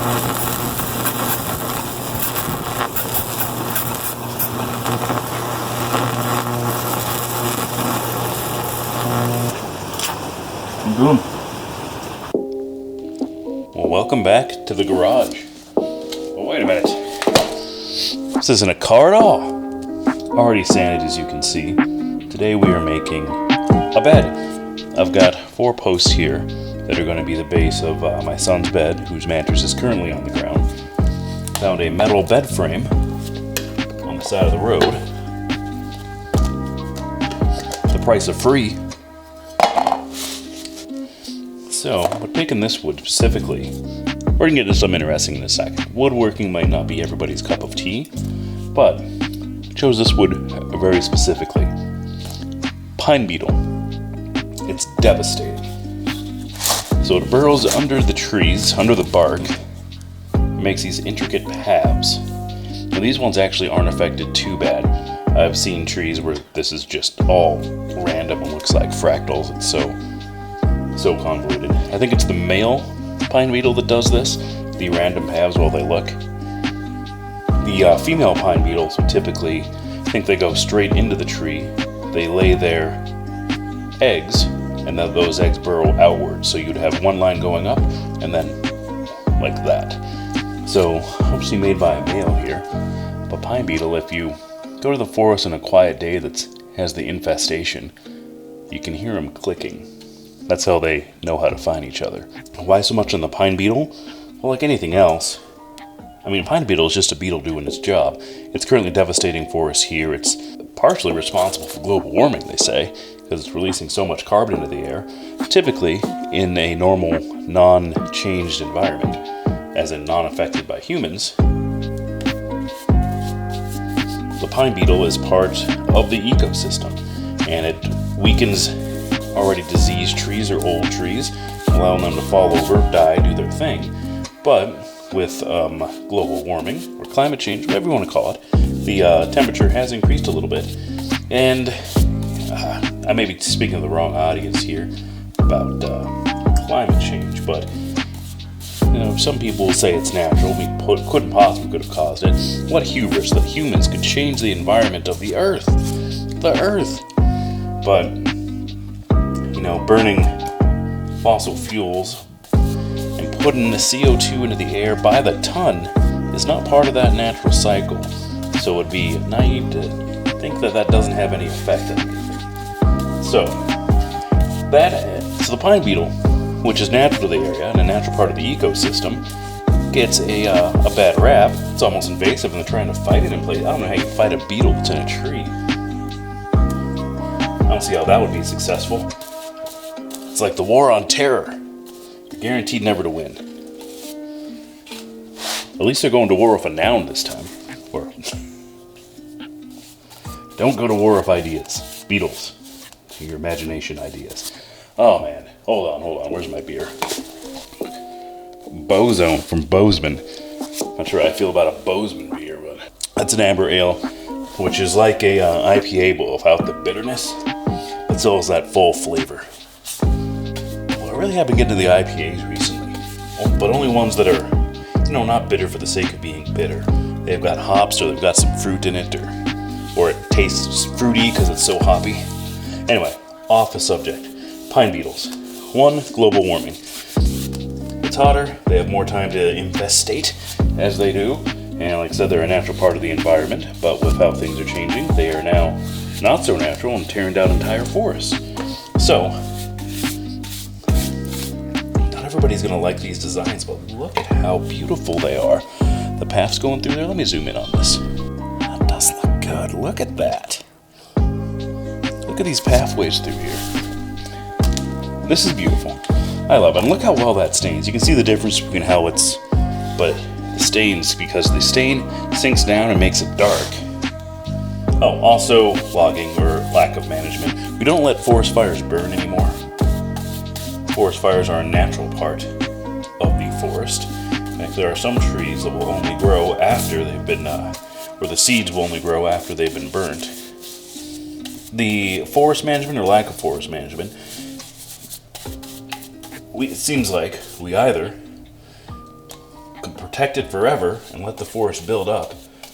Boom. Well, welcome back to the garage. Oh, wait a minute. This isn't a car at all. Already sanded, as you can see. Today we are making a bed. I've got 4 posts here that are going to be the base of my son's bed, whose mattress is currently on the ground. Found a metal bed frame on the side of the road. The price of free. So, but picking this wood specifically, we're going to get into something interesting in a second. Woodworking might not be everybody's cup of tea, but I chose this wood very specifically. Pine Beetle. It's devastating. So it burrows under the trees, under the bark, makes these intricate paths. Now these ones actually aren't affected too bad. I've seen trees where this is just all random and looks like fractals. It's so convoluted. I think it's the male pine beetle that does this, the random paths while they look. The female pine beetles would typically think they go straight into the tree. They lay their eggs, and then those eggs burrow outwards. So you'd have one line going up, and then like that. So obviously made by a male here. But pine beetle, if you go to the forest on a quiet day that has the infestation, you can hear them clicking. That's how they know how to find each other. Why so much on the pine beetle? Well, like anything else, I mean, pine beetle is just a beetle doing its job. It's currently devastating forests here. It's partially responsible for global warming, they say, because it's releasing so much carbon into the air. Typically, in a normal, non-changed environment, as in non-affected by humans, the pine beetle is part of the ecosystem, and it weakens already diseased trees or old trees, allowing them to fall over, die, do their thing. But with global warming, or climate change, whatever you want to call it, the temperature has increased a little bit. And I may be speaking to the wrong audience here about climate change, but you know, some people will say it's natural. We couldn't possibly could have caused it. What hubris that humans could change the environment of the Earth. The Earth. But you know, burning fossil fuels and putting the CO2 into the air by the ton is not part of that natural cycle. So it'd be naive to think that that doesn't have any effect on anything. So the pine beetle, which is natural to the area and a natural part of the ecosystem, gets a bad rap. It's almost invasive, and they're trying to fight it in place. I don't know how you fight a beetle that's in a tree. I don't see how that would be successful. It's like the war on terror. You're guaranteed never to win. At least they're going to war with a noun this time. Or don't go to war with ideas. Beetles. Your imagination ideas. Oh man. Hold on. Where's my beer? Bozone from Bozeman. Not sure how I feel about a Bozeman beer, but that's an amber ale, which is like a IPA, but without the bitterness. It still has that full flavor. I really have been getting to the IPAs recently, but only ones that are, you know, not bitter for the sake of being bitter. They've got hops, or they've got some fruit in it, or it tastes fruity because it's so hoppy. Anyway, off the subject. Pine beetles. 1, global warming. It's hotter, they have more time to infestate, as they do, and like I said, they're a natural part of the environment, but with how things are changing, they are now not so natural and tearing down entire forests. So, everybody's going to like these designs, but look at how beautiful they are. The paths going through there, let me zoom in on this. That does look good. Look at that. Look at these pathways through here. This is beautiful. I love it. And look how well that stains. You can see the difference between how it's, but the stains, because the stain sinks down and makes it dark. Oh, also logging or lack of management. We don't let forest fires burn anymore. Forest fires are a natural part of the forest. And there are some trees that will only grow after they've been, or the seeds will only grow after they've been burnt. The forest management or lack of forest management, it seems like we either protect it forever and let the forest build up.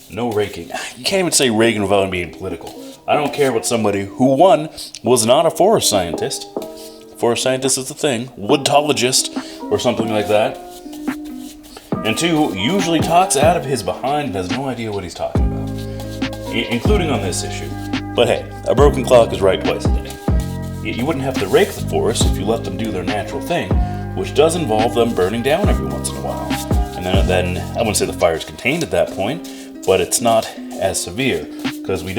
No raking. You can't even say raking without being political. I don't care about somebody who, one, was not a forest scientist. Forest scientist is the thing. Woodologist or something like that. And two, usually talks out of his behind and has no idea what he's talking about. Including on this issue. But hey, a broken clock is right twice a day. You wouldn't have to rake the forest if you let them do their natural thing, which does involve them burning down every once in a while. And then I wouldn't say the fire's contained at that point, but it's not as severe. Because we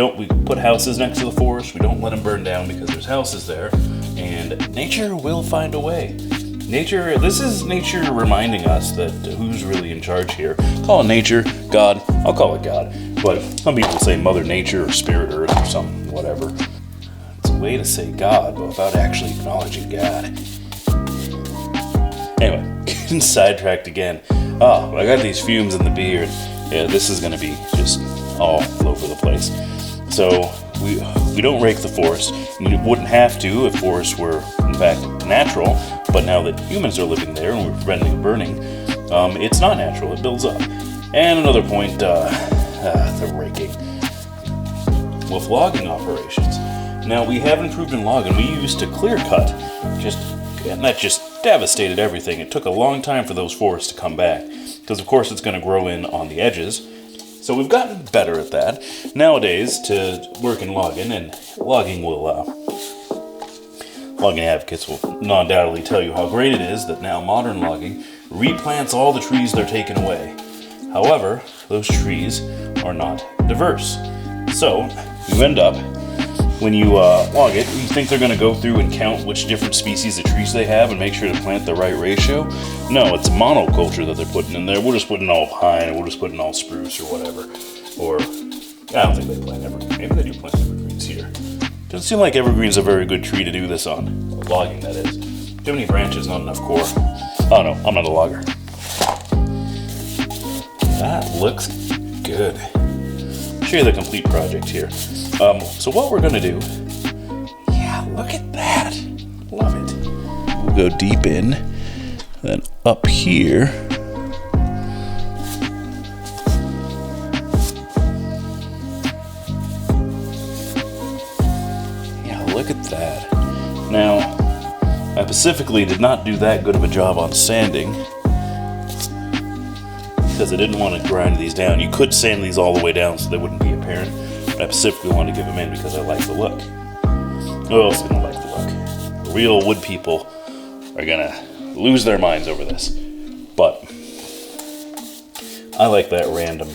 put houses next to the forest, we don't let them burn down because there's houses there, and nature will find a way. This is nature reminding us that who's really in charge here. Call it nature, God, I'll call it God. But some people say Mother Nature or Spirit Earth or something, whatever. It's a way to say God, but without actually acknowledging God. Anyway, getting sidetracked again. Oh, I got these fumes in the beard. Yeah, this is going to be just all over the place. So we don't rake the forest. You wouldn't have to if forests were in fact natural, but now that humans are living there and we're preventing burning, it's not natural. It builds up. And another point, the raking. With logging operations. Now we have improved in logging. We used to clear cut, and that just devastated everything. It took a long time for those forests to come back, because of course it's going to grow in on the edges. So we've gotten better at that. Nowadays, to work in logging, and logging advocates will undoubtedly tell you how great it is that now modern logging replants all the trees they're taking away. However, those trees are not diverse. So you end up, when you log it, you think they're going to go through and count which different species of trees they have and make sure to plant the right ratio. No, it's monoculture that they're putting in there. We'll just put in all pine, or we'll just put in all spruce or whatever. Or, I don't think they plant evergreen. Maybe they do plant evergreens here. Doesn't seem like evergreen's a very good tree to do this on. Logging, that is. Too many branches, not enough core. Oh no, I'm not a logger. That looks good. I'll show you the complete project here. So what we're gonna do, yeah, look at that. Love it. We'll go deep in, then up here. Yeah, look at that. Now, I specifically did not do that good of a job on sanding, because I didn't want to grind these down. You could sand these all the way down so they wouldn't be apparent. But I specifically wanted to give them in because I like the look. Who else is going to like the look? The real wood people are going to lose their minds over this. But I like that random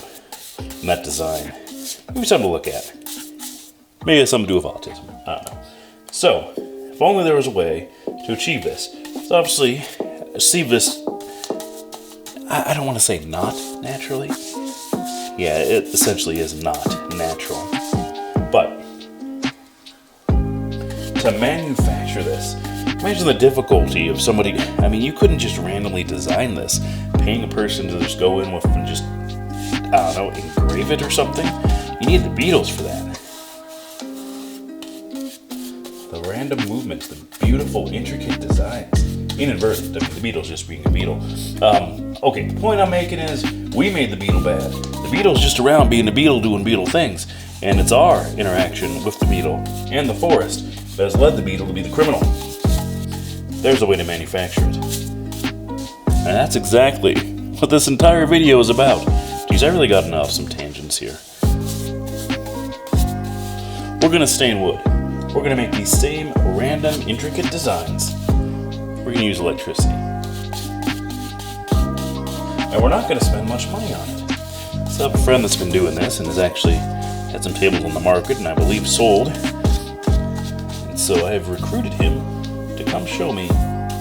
and that design. Maybe something to look at. Maybe it's something to do with autism. I don't know. So, if only there was a way to achieve this. So obviously, achieve this, I don't want to say not naturally. Yeah, it essentially is not natural. But to manufacture this, imagine the difficulty of somebody. I mean, you couldn't just randomly design this, paying a person to just go in with and just, I don't know, engrave it or something. You need the Beetles for that. The random movements, the beautiful, intricate designs. Inadvertent, I mean, the Beetle's just being a beetle. Okay, the point I'm making is, we made the beetle bad. The beetle's just around being a beetle doing beetle things, and it's our interaction with the beetle and the forest that has led the beetle to be the criminal. There's a way to manufacture it. And that's exactly what this entire video is about. Geez, I really gotten off some tangents here. We're gonna stay in wood. We're gonna make these same random, intricate designs. We're gonna use electricity. And we're not going to spend much money on it. So I have a friend that's been doing this and has actually had some tables on the market and I believe sold. And so I have recruited him to come show me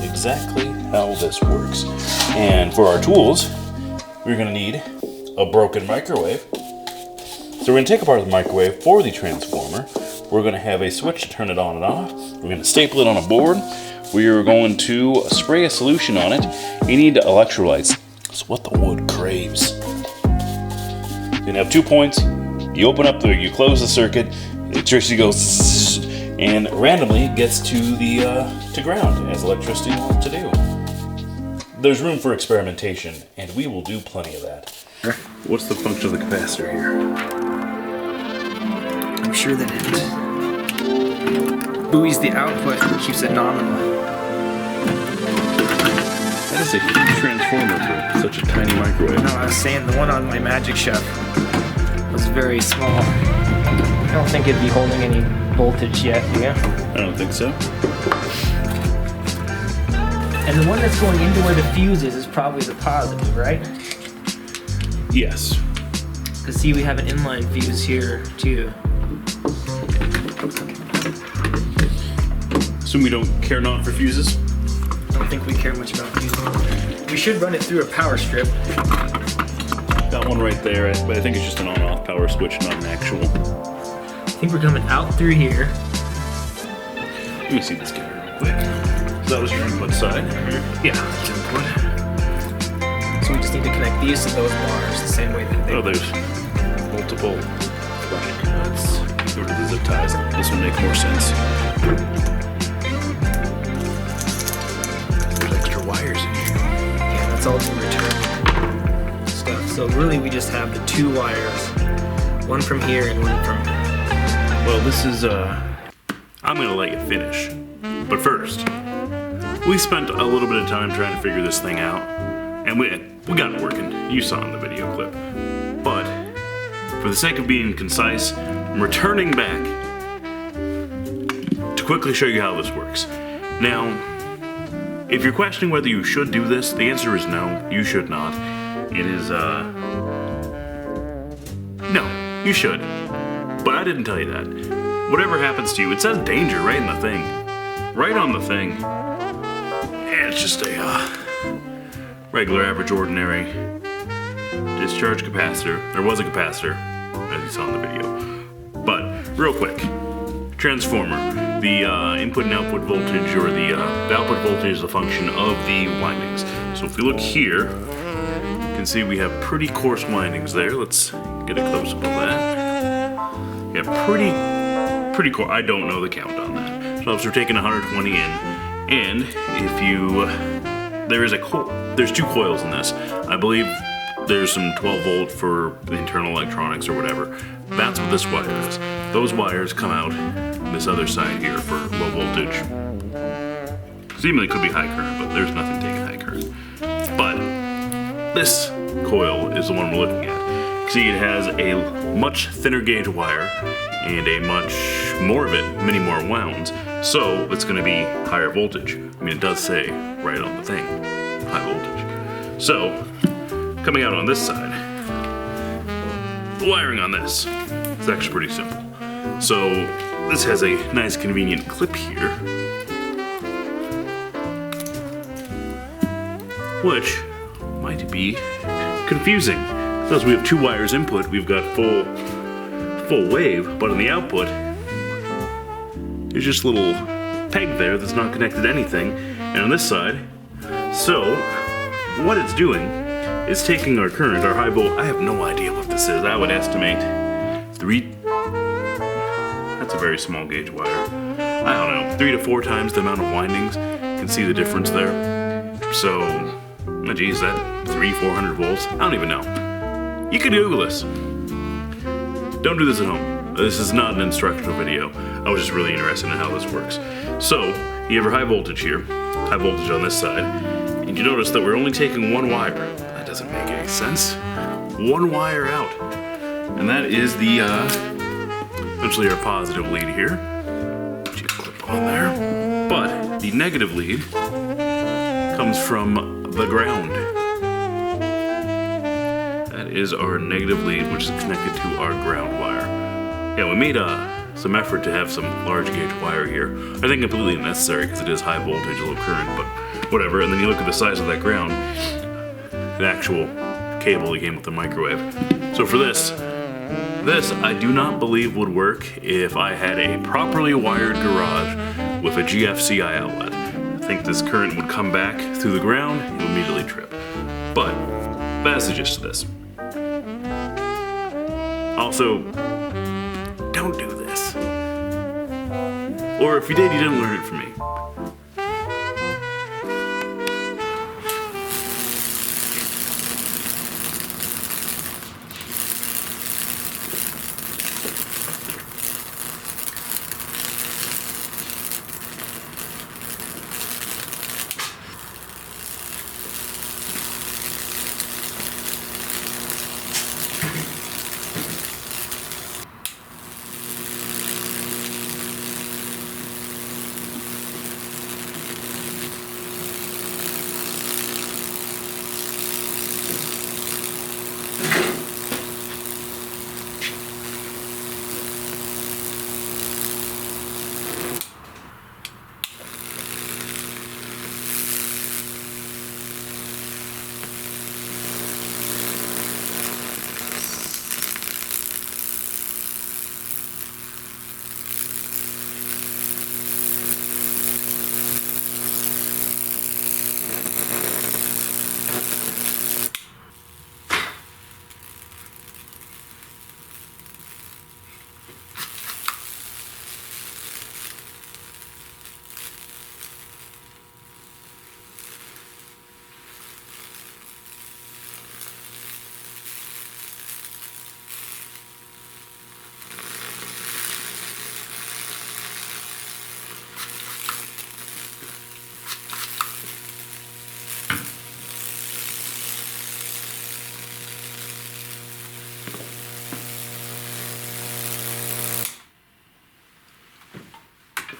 exactly how this works. And for our tools, we're going to need a broken microwave. So we're going to take apart the microwave for the transformer. We're going to have a switch to turn it on and off. We're going to staple it on a board. We are going to spray a solution on it. You need electrolytes. It's what the wood craves. You have 2 points. You open up you close the circuit. Electricity goes zzz, and randomly gets to the to ground, as electricity wants to do. there's room for experimentation, and we will do plenty of that. What's the function of the capacitor here? I'm sure that it buoys the output and keeps it nominal. That is a huge transformer for such a tiny microwave. No, I was saying the one on my Magic Chef was very small. I don't think it'd be holding any voltage yet, do you? I don't think so. And the one that's going into where the fuse is probably the positive, right? Yes. Because see, we have an inline fuse here, too. Assume we don't care not for fuses? I don't think we care much about fuses. We should run it through a power strip. Got one right there, but I think it's just an on-off power switch, not an actual. I think we're coming out through here. Let me see this guy real quick. That was your input side. Yeah, that's input. So we just need to connect these to those bars the same way that they... Oh, there's multiple nuts. Go to the zip ties. This will make more sense. There's extra wires in here. Yeah, that's all to return stuff. So really we just have the two wires. One from here and one from... Well, this is, I'm gonna let you finish. But first, we spent a little bit of time trying to figure this thing out. And we got it working. You saw in the video clip. But, for the sake of being concise, I'm returning back to quickly show you how this works. Now, if you're questioning whether you should do this, the answer is no, you should not. It is, no, you should. But I didn't tell you that. Whatever happens to you, it says danger right in the thing. Right on the thing. And it's just a, regular, average, ordinary discharge capacitor. There was a capacitor, as you saw in the video. But, real quick, transformer. The input and output voltage, or the output voltage is a function of the windings. So if we look here, you can see we have pretty coarse windings there. Let's get a close-up of that. Yeah, pretty coarse. I don't know the count on that. So if we're taking 120 in, and if you... There's two coils in this. I believe there's some 12 volt for the internal electronics or whatever. That's what this wire is. Those wires come out this other side here for low voltage. Seemingly could be high current, but there's nothing taking high current. But this coil is the one we're looking at. See, it has a much thinner gauge wire and a much more of it, many more wounds. So it's going to be higher voltage. I mean, it does say right on the thing, high voltage. So, coming out on this side, the wiring on this is actually pretty simple. So, this has a nice convenient clip here, which might be confusing. Because we have two wires input, we've got full wave, but on the output, there's just a little peg there that's not connected to anything, and on this side, so what it's doing is taking our current, our high volt. I have no idea what this is. I would estimate 3. That's a very small gauge wire. I don't know, 3 to 4 times the amount of windings. You can see the difference there. So, oh geez, that 400 volts. I don't even know. You can Google this. Don't do this at home. This is not an instructional video. I was just really interested in how this works. So, you have your high voltage here, high voltage on this side, and you notice that we're only taking one wire. That doesn't make any sense. One wire out. And that is the, essentially our positive lead here. Put your clip on there. But, the negative lead comes from the ground. That is our negative lead, which is connected to our ground wire. Yeah, we made some effort to have some large gauge wire here. I think completely unnecessary because it is high voltage, low current, but whatever. And then you look at the size of that ground, the actual cable that came with the microwave. So for this I do not believe would work if I had a properly wired garage with a GFCI outlet. I think this current would come back through the ground and immediately trip. But that's the gist of this. Also, don't do this. Or if you did, you didn't learn it from me.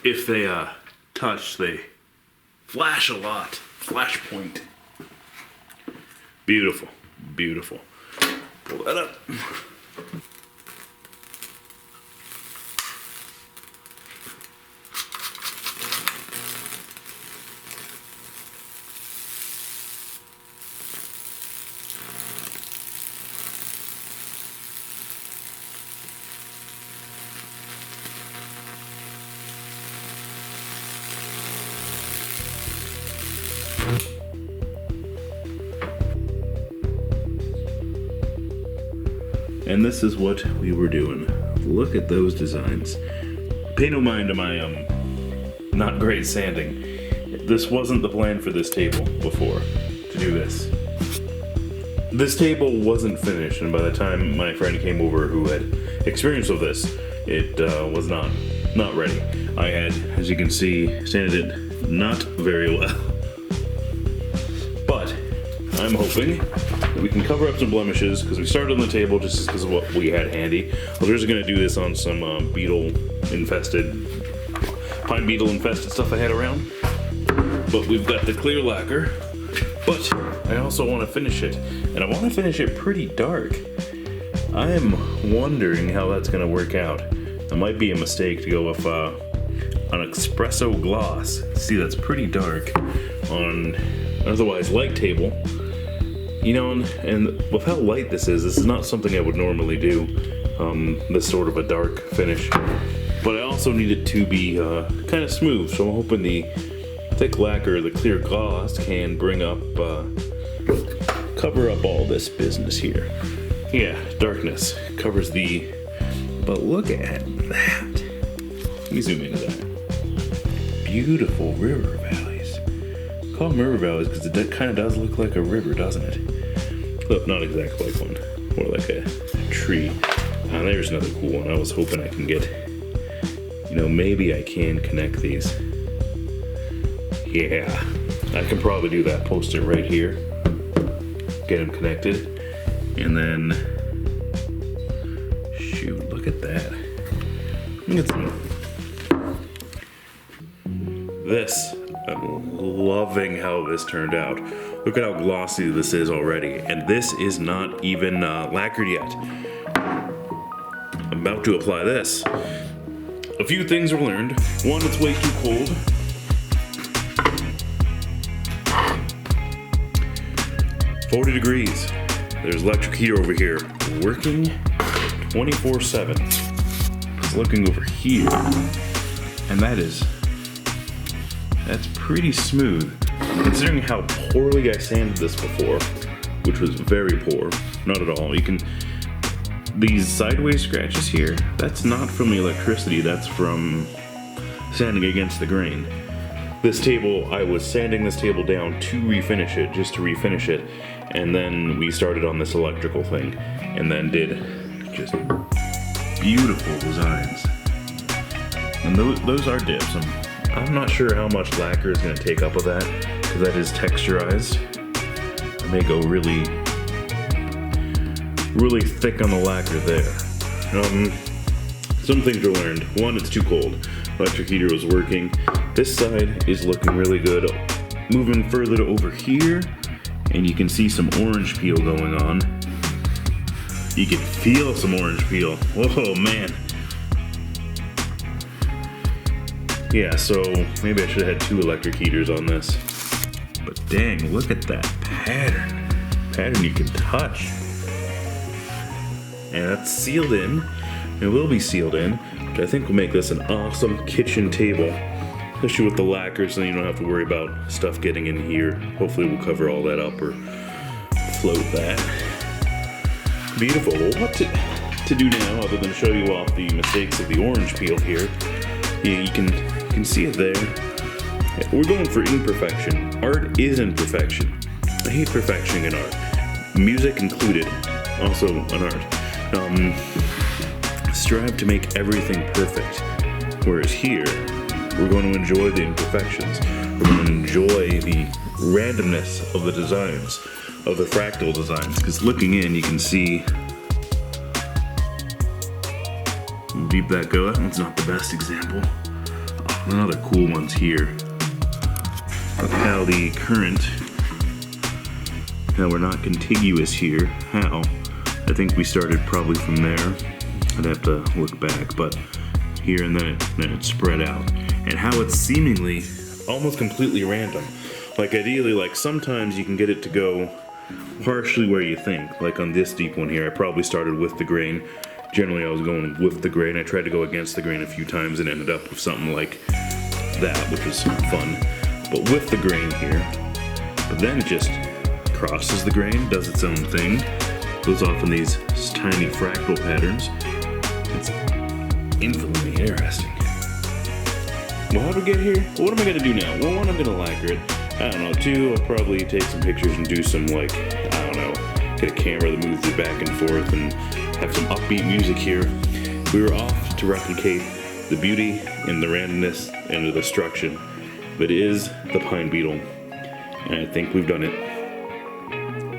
if they touch, they flash a lot. Flash point. Beautiful, beautiful. Pull that up. And this is what we were doing. Look at those designs. Pay no mind to my not great sanding. This wasn't the plan for this table before, to do this. This table wasn't finished, and by the time my friend came over who had experience with this, it was not ready. I had, as you can see, sanded it not very well. But I'm hoping that we can cover up some blemishes, because we started on the table just because of what we had handy. We're just going to do this on some pine beetle infested stuff I had around. But we've got the clear lacquer, but I also want to finish it, and I want to finish it pretty dark. I'm wondering how that's going to work out. It might be a mistake to go with an espresso gloss. See, that's pretty dark on an otherwise light table. You know, and with how light this is not something I would normally do, this sort of a dark finish. But I also need it to be kind of smooth, so I'm hoping the thick lacquer, the clear gloss, can bring up, cover up all this business here. Yeah, darkness covers the, but look at that. Let me zoom into that. Beautiful river valleys. Call them river valleys because it kind of does look like a river, doesn't it? Look, not exactly like one, more like a tree. There's another cool one. I was hoping I can get, you know, maybe I can connect these. Yeah, I can probably do that. Post it right here. Get them connected. And then, shoot, look at that. Look at some. This, I'm loving how this turned out. Look at how glossy this is already. And this is not even lacquered yet. I'm about to apply this. A few things were learned. One, it's way too cold. "40 degrees. There's electric heater over here, working 24/7. It's looking over here, and that's pretty smooth. Considering how poorly I sanded this before, which was very poor, not at all. These sideways scratches here, that's not from the electricity, that's from sanding against the grain. This table, I was sanding this table down to refinish it, just to refinish it, and then we started on this electrical thing, and then did just beautiful designs. And those are dips. I'm not sure how much lacquer is going to take up of that, because that is texturized. I may go really thick on the lacquer there. Some things were learned. One, it's too cold. Electric heater was working. This side is looking really good. Moving further to over here, and you can see some orange peel going on. You can feel some orange peel. Whoa, man. Yeah, so maybe I should have had 2 electric heaters on this. But dang, look at that pattern. Pattern you can touch. And that's sealed in. It will be sealed in, which I think will make this an awesome kitchen table. Especially with the lacquer, so you don't have to worry about stuff getting in here. Hopefully we'll cover all that up or float that. Beautiful. Well, what to do now other than show you off the mistakes of the orange peel here. Yeah, you can see it there. We're going for imperfection. Art is imperfection. I hate perfection in art. Music included, also an art. Strive to make everything perfect. Whereas here, we're going to enjoy the imperfections. We're going to enjoy the randomness of the designs, of the fractal designs. Because looking in, you can see how deep that goes. That one's not the best example. Oh, Another cool ones here. Look how the current, how we're not contiguous here. How? I think we started probably from there. I'd have to look back, but here and then it spread out. And how it's seemingly almost completely random. Like ideally, like sometimes you can get it to go partially where you think. Like on this deep one here, I probably started with the grain. Generally I was going with the grain. I tried to go against the grain a few times and ended up with something like that, which was fun. But with the grain here, but then it just crosses the grain, does its own thing, goes off in these tiny fractal patterns. It's infinitely interesting. Well, how'd we get here? What am I gonna do now? Well, one, I'm gonna lacquer it. I don't know. Two, I'll probably take some pictures and do some, like, I don't know, get a camera that moves it back and forth and have some upbeat music here. We were off to replicate the beauty and the randomness and the destruction that is the Pine Beetle. And I think we've done it.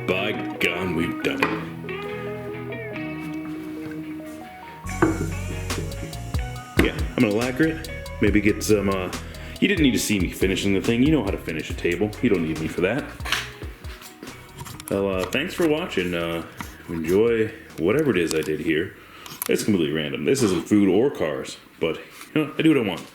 By God, we've done it. Yeah, I'm gonna lacquer it. Maybe get some, you didn't need to see me finishing the thing. You know how to finish a table. You don't need me for that. Well, thanks for watching. Enjoy whatever it is I did here. It's completely random. This isn't food or cars, but you know, I do what I want.